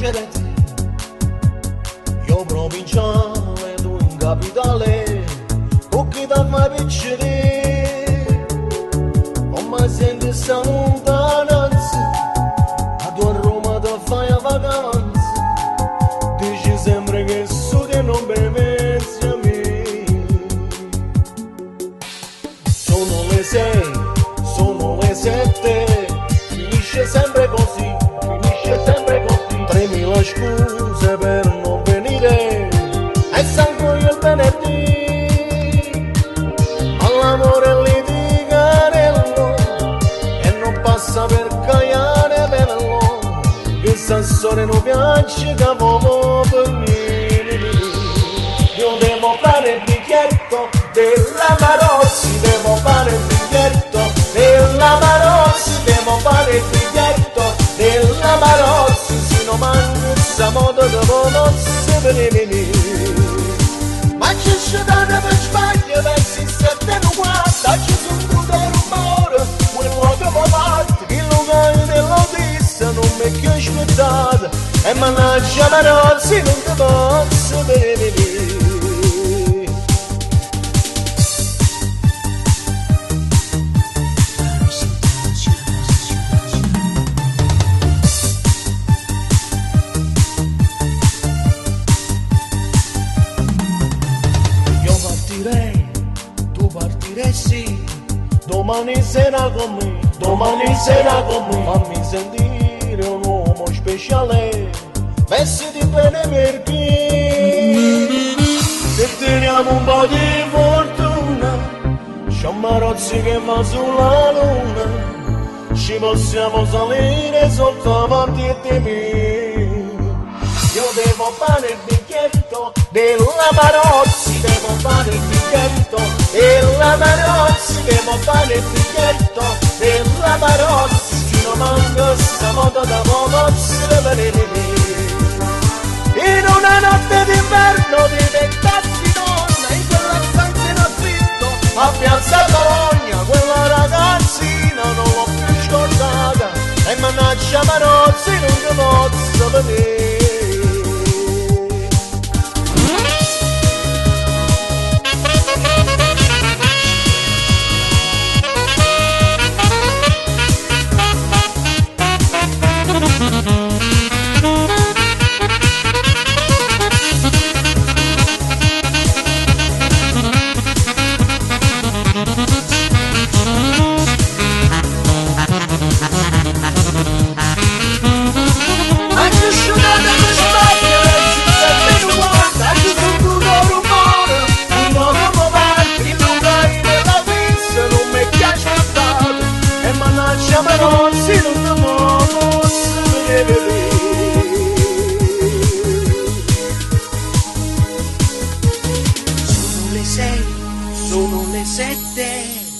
conoscere te. Io provinciale, tu in capitale, con chi ti fai piacere. Come senti sta lontananza, a tu a Roma ti fai a vacanza. Dici sempre che so che non pensi a me. Sono le 6, sono le 7, finisce sempre così, finisce sempre così. 3000 scuse per non venire, e sangue io il venerdì. All'amore litigarello, e non passa per cagliare bello, che Sassore non piace che avevo per me. Io devo fare il bicchietto della Marozzi, devo fare il bicchietto della Marozzi, devo fare il bicchietto della Marozzi, se non manca sta moda devo non si venire. Ma c'è scegliere per sbaglio, versi 7,90, ci sono tutto il rumore, un luogo popolato, il luogo dell'autista non mi è più ascoltato, e mannaggia Marozzi non ti posso venire. Tu partiresti domani sera con me, domani sera con me. Fammi sentire un uomo speciale, vestiti bene perché se teniamo un po' di fortuna, c'è Marozzi che va sulla luna, ci possiamo salire sotto avanti e di me. Io devo fare il bicchietto della Marozzi, devo fare il bicchietto della Marozzi, devo fare il bicchietto della Marozzi, ci non manca sta moda da Marozzi. In una notte d'inverno diventasti donna, in quella stanza in affitto a Piazza Bologna, quella ragazzina non l'ho più scordata, e mannaggia Marozzi non ti posso vedere. Marozzi non ti posso vedere. Sono le 6, sono le 7.